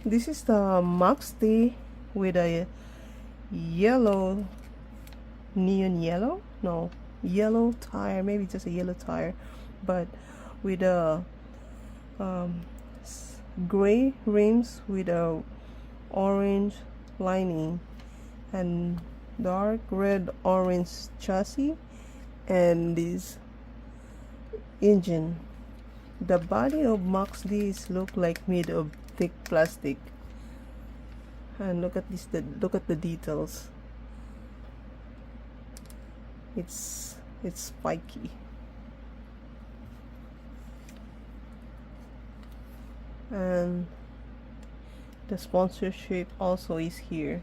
This is the MaxD with a yellow, neon yellow, no, yellow tire, maybe just a yellow tire, but with a gray rims with a orange lining and dark red orange chassis and this engine. The body of MaxD look like made of thick plastic, and look at this, look at the details. It's spiky, and the sponsorship also is here.